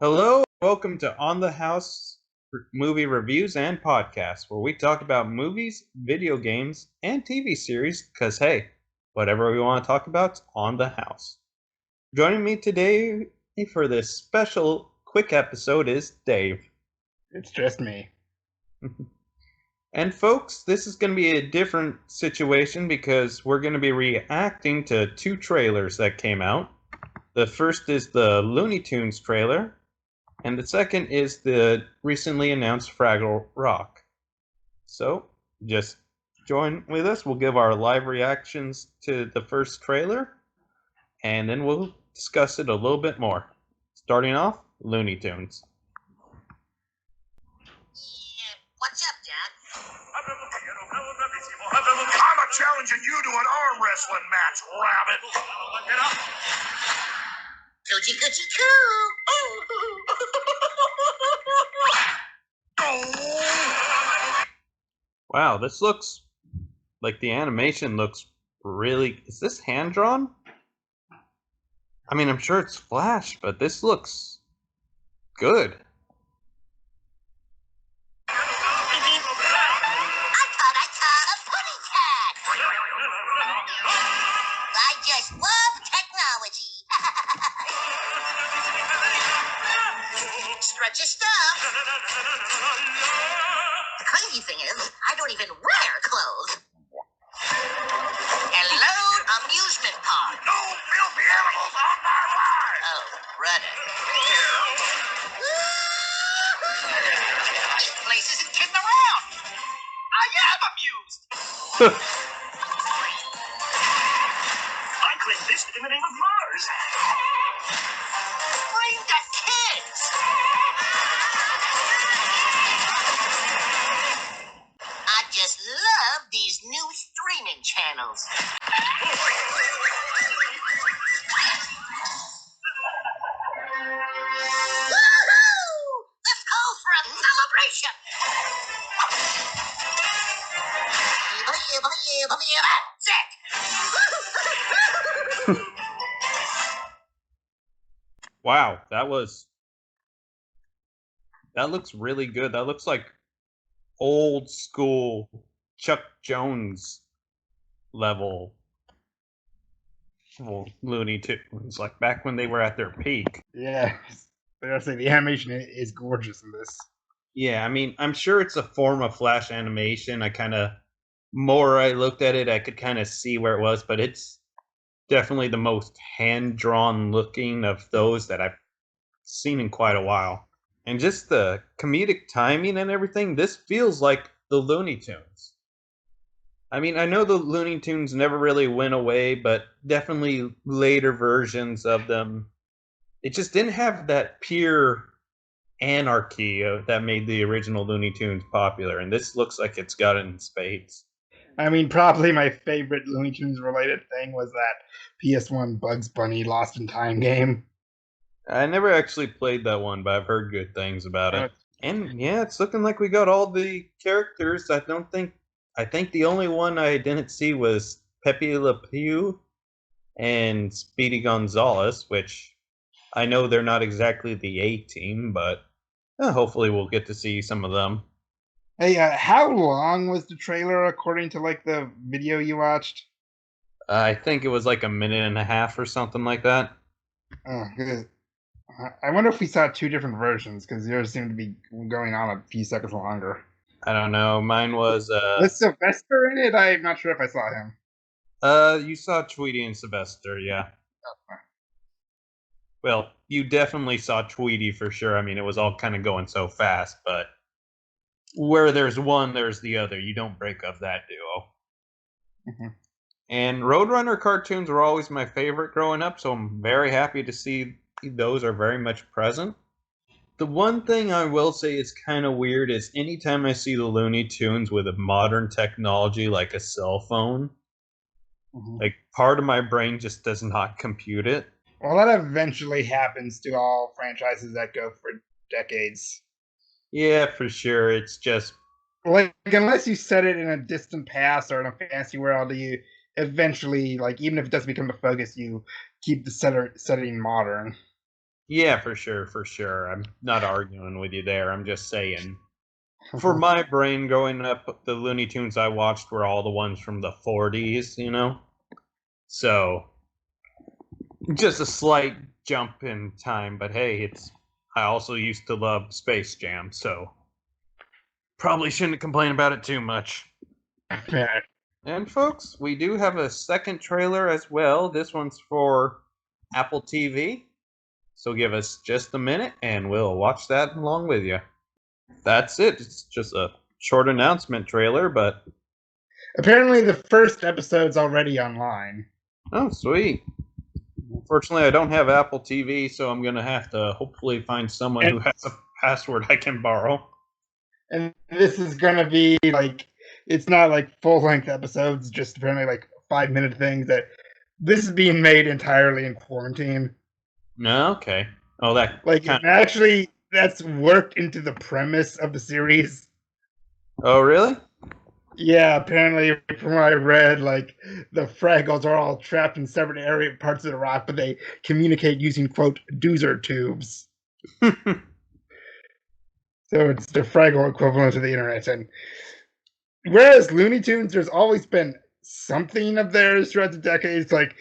Hello, welcome to On the House movie reviews and podcasts, where we talk about movies, video games, and TV series. Because hey, whatever we want to talk about's on the house. Joining me today for this special quick episode is Dave. It's just me. And folks, this is going to be a different situation because we're going to be reacting to two trailers that came out. The first is the Looney Tunes trailer, and the second is the recently announced Fraggle Rock. So, just join with us. We'll give our live reactions to the first trailer, and then we'll discuss it a little bit more. Starting off, Looney Tunes. What's up, Dad? I'm challenging you to an arm wrestling match, rabbit. Coochie coochie coo! Wow, this looks like the animation looks really. Is this hand drawn? I mean, I'm sure it's Flash, but this looks good. I thought I caught a putty cat. I just love technology. Stretch your stuff. The crazy thing is, I don't even wear clothes. Hello, amusement park. No filthy animals on my ride. Oh, brother. This place isn't kidding around. I am amused. I claim this in the name of Mars. Bring the kids. I just love these new streaming channels. Woohoo! This calls for a celebration. That's it. Wow, that looks really good. That looks like old school Chuck Jones level Looney Tunes, like back when they were at their peak. Yeah, I gotta say the animation is gorgeous in this. Yeah, I mean, I'm sure it's a form of Flash animation. More I looked at it, I could kind of see where it was, but it's definitely the most hand drawn looking of those that I've seen in quite a while. And just the comedic timing and everything, this feels like the Looney Tunes. I mean, I know the Looney Tunes never really went away, but definitely later versions of them, it just didn't have that pure anarchy that made the original Looney Tunes popular, and this looks like it's got it in spades. I mean, probably my favorite Looney Tunes related thing was that PS1 Bugs Bunny Lost in Time game. I never actually played that one, but I've heard good things about it. And yeah, it's looking like we got all the characters. I think the only one I didn't see was Pepe Le Pew and Speedy Gonzales, which I know they're not exactly the A team, but hopefully we'll get to see some of them. Hey, how long was the trailer according to like the video you watched? I think it was like a minute and a half or something like that. Oh, 'cause I wonder if we saw two different versions because yours seemed to be going on a few seconds longer. I don't know. Mine was Was Sylvester in it? I'm not sure if I saw him. you saw Tweety and Sylvester, yeah. Well, you definitely saw Tweety for sure. I mean, it was all kind of going so fast, but where there's one, there's the other. You don't break up that duo. Mm-hmm. And Roadrunner cartoons were always my favorite growing up, so I'm very happy to see those are very much present. The one thing I will say is kind of weird is anytime I see the Looney Tunes with a modern technology like a cell phone, like part of my brain just does not compute it. Well, that eventually happens to all franchises that go for decades. Yeah, for sure. It's just Like, unless you set it in a distant past or in a fantasy world, you eventually, like, even if it doesn't become the focus, you keep the setting modern. Yeah, for sure. I'm not arguing with you there. I'm just saying. For my brain growing up, the Looney Tunes I watched were all the ones from the 40s, you know? So, just a slight jump in time, but hey, it's I also used to love Space Jam, so probably shouldn't complain about it too much. Yeah. And folks, we do have a second trailer as well. This one's for Apple TV. So give us just a minute and we'll watch that along with you. That's it. It's just a short announcement trailer, but Apparently, the first episode's already online. oh, sweet. Unfortunately, I don't have Apple TV, so I'm going to have to hopefully find someone who has a password I can borrow. And this is gonna be like, it's not like full-length episodes, just apparently like 5-minute things. That this is being made entirely in quarantine. No, okay. Oh, that Like, kind and actually, that's worked into the premise of the series. Oh, really? Yeah, apparently, from what I read, like the Fraggles are all trapped in separate parts of the rock, but they communicate using quote doozer tubes. So it's the Fraggle equivalent of the internet. And whereas Looney Tunes, there's always been something of theirs throughout the decades, like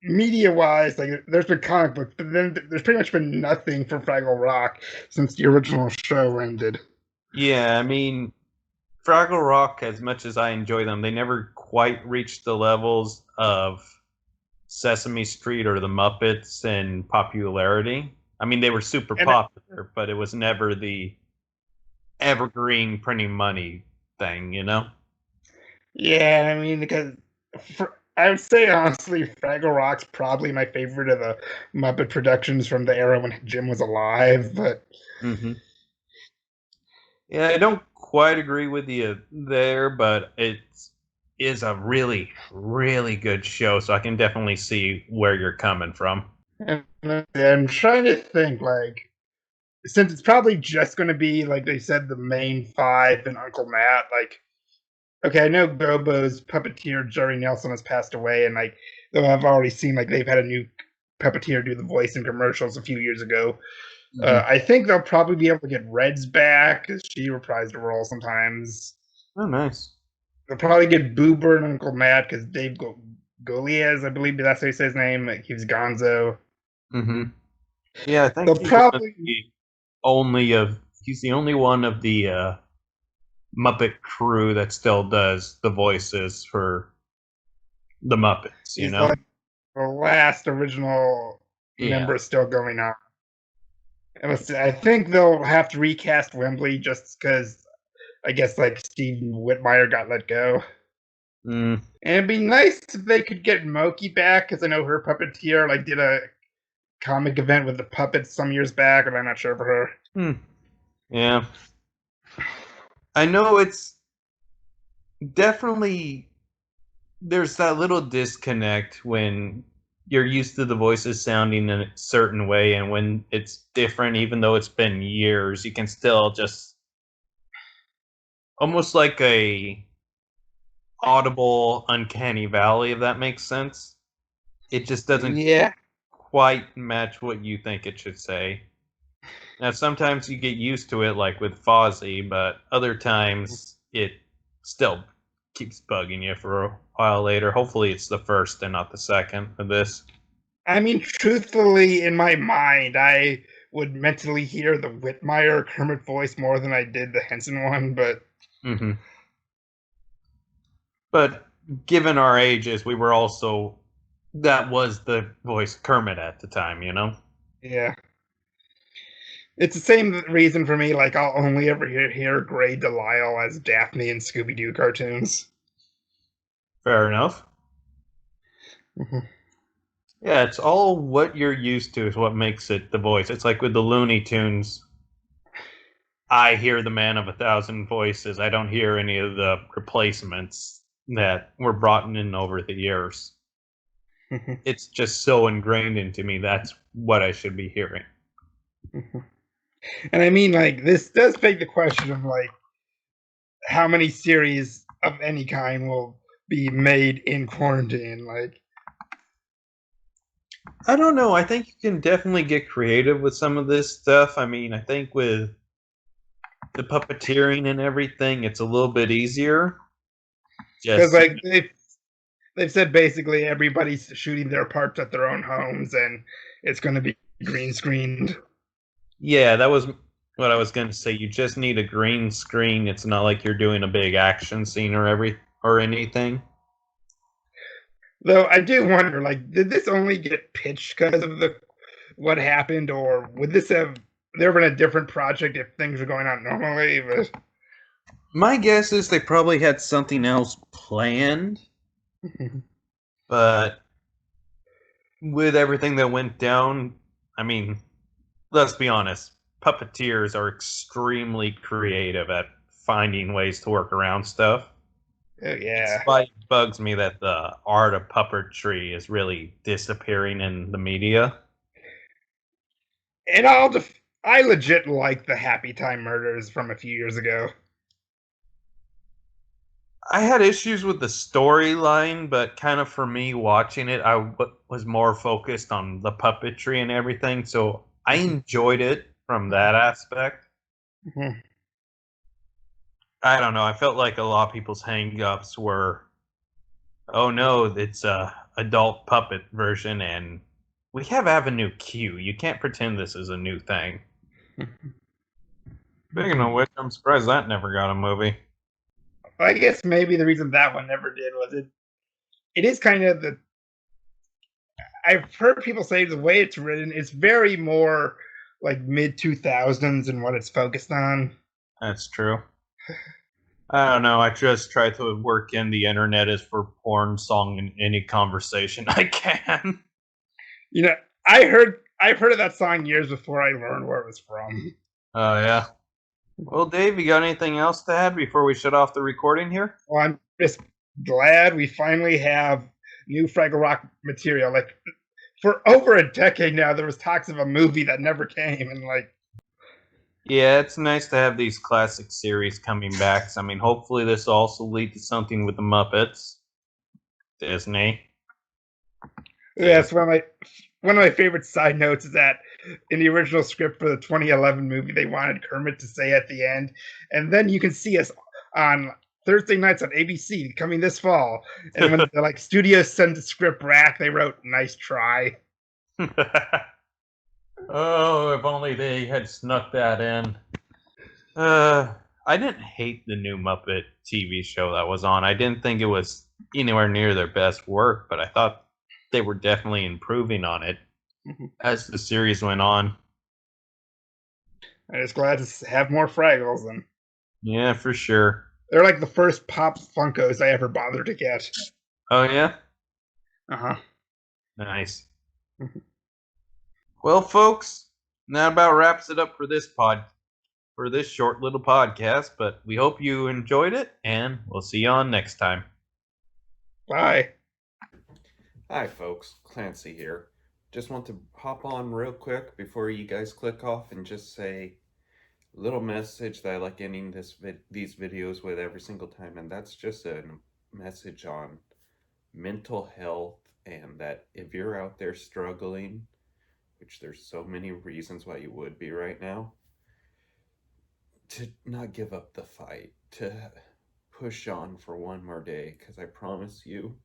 media wise, like there's been comic books, but then there's pretty much been nothing for Fraggle Rock since the original show ended. Yeah, I mean, Fraggle Rock, as much as I enjoy them, they never quite reached the levels of Sesame Street or the Muppets in popularity. I mean, they were super And popular, but it was never the evergreen printing money thing, you know? yeah, I mean, because I would say honestly, Fraggle Rock's probably my favorite of the Muppet productions from the era when Jim was alive. But Hmm. Yeah, I don't quite agree with you there, but it is a really, really good show, so I can definitely see where you're coming from. and I'm trying to think, like, since it's probably just going to be like they said, the main five and Uncle Matt. Like, okay, I know Gobo's puppeteer Jerry Nelson has passed away, and like, though I've already seen like they've had a new puppeteer do the voice in commercials a few years ago. Mhm. I think they'll probably be able to get Red's back because she reprised a role sometimes. Oh, nice. They'll probably get Boober and Uncle Matt because Dave Goliaz, I believe that's how you say his name. Like, he was Gonzo. Hmm. Yeah, I think They'll probably he's the only one of the Muppet crew that still does the voices for the Muppets, you he's know? like the last original Yeah. member still going on. I think they'll have to recast Wembley just because I guess like Stephen Whitmire got let go. Mm. And it'd be nice if they could get Moki back because I know her puppeteer like did a comic event with the puppets some years back, and I'm not sure for her. Yeah. I know it's definitely there's that little disconnect when you're used to the voices sounding in a certain way and when it's different even though it's been years you can still just almost like a audible uncanny valley if that makes sense. It just doesn't Yeah, quite match what you think it should say. Now sometimes you get used to it like with Fozzie, but other times it still keeps bugging you for a while later. Hopefully it's the first and not the second of this. I mean, truthfully, in my mind, I would mentally hear the Whitmire Kermit voice more than I did the Henson one, but Hmm. But given our ages, we were also that was the voice Kermit at the time, you know. yeah. It's the same reason for me, like, I'll only ever hear Gray Delisle as Daphne in Scooby Doo cartoons. Fair enough. Mhm. Yeah, it's all what you're used to is what makes it the voice. It's like with the Looney Tunes. I hear the man of a thousand voices. I don't hear any of the replacements that were brought in over the years. It's just so ingrained into me. That's what I should be hearing. And I mean, like, this does beg the question of, like, how many series of any kind will be made in quarantine? Like, I don't know. I think you can definitely get creative with some of this stuff. I mean, I think with the puppeteering and everything, it's a little bit easier. Because Just like they've said basically everybody's shooting their parts at their own homes, and it's going to be green screened. yeah, that was what I was going to say. You just need a green screen. It's not like you're doing a big action scene or anything. Though I do wonder, like, did this only get pitched because of the what happened, or would this have there been a different project if things were going on normally? But My guess is they probably had something else planned, but with everything that went down, I mean, let's be honest, puppeteers are extremely creative at finding ways to work around stuff. oh, It's yeah, why it bugs me that the art of puppetry is really disappearing in the media. and I legit like the Happy Time Murders from a few years ago. I had issues with the storyline, but kind of for me watching it, was more focused on the puppetry and everything, so I enjoyed it from that aspect. Mhm. I don't know. I felt like a lot of people's hang-ups were, oh no, it's a adult puppet version, and we have Avenue Q. You can't pretend this is a new thing. Speaking of which, I'm surprised that never got a movie. I guess maybe the reason that one never did was it is kind of the I've heard people say the way it's written, it's very more like mid 2000s and what it's focused on. That's true. I don't know. I just try to work in the internet as for porn song in any conversation I can. You know, I've heard of that song years before I learned where it was from. Oh yeah. Well, Dave, you got anything else to add before we shut off the recording here? Well, I'm just glad we finally have new Fraggle Rock material. Like for over a decade now, there was talks of a movie that never came, and like Yeah, it's nice to have these classic series coming back. I mean, hopefully this will also lead to something with the Muppets. Disney. that's one of my favorite side notes is that in the original script for the 2011 movie, they wanted Kermit to say at the end, and then you can see us on Thursday nights on ABC coming this fall. And when the like studios sent the script back, they wrote "nice try." Oh, if only they had snuck that in. Uh, I didn't hate the new Muppet TV show that was on. I didn't think it was anywhere near their best work, but I thought they were definitely improving on it as the series went on. I'm just glad to have more Fraggles, and Yeah, for sure. they're like the first Pop Funkos I ever bothered to get. Oh yeah, Uh huh. nice. Well, folks, that about wraps it up for this short little podcast. But we hope you enjoyed it, and we'll see you on next time. Bye. Hi, folks. Clancy here. Just want to hop on real quick before you guys click off and just say a little message that I like ending these videos with every single time, and that's just a message on mental health, and that if you're out there struggling, which there's so many reasons why you would be right now, to not give up the fight, to push on for one more day, because I promise you,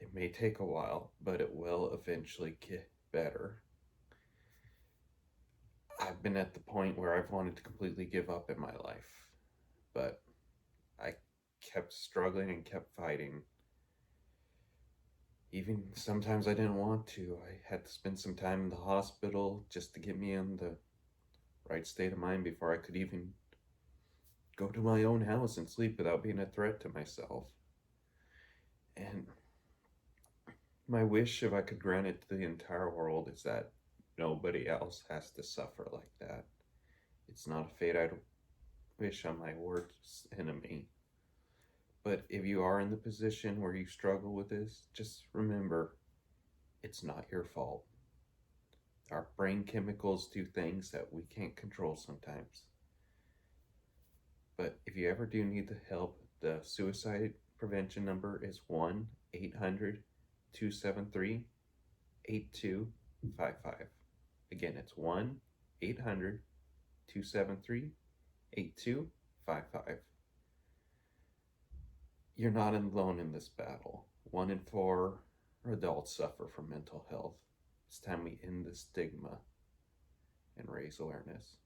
it may take a while, but it will eventually get better. I've been at the point where I've wanted to completely give up in my life, but I kept struggling and kept fighting. Even sometimes I didn't want to. I had to spend some time in the hospital just to get me in the right state of mind before I could even go to my own house and sleep without being a threat to myself. And my wish, if I could grant it to the entire world, is that nobody else has to suffer like that. It's not a fate I'd wish on my worst enemy. But if you are in the position where you struggle with this, just remember, it's not your fault. Our brain chemicals do things that we can't control sometimes. But if you ever do need the help, the suicide prevention number is 1-800-273 8255. Again, it's 1 800 273 8255. You're not alone in this battle. 1 in 4 adults suffer from mental health. It's time we end the stigma and raise awareness.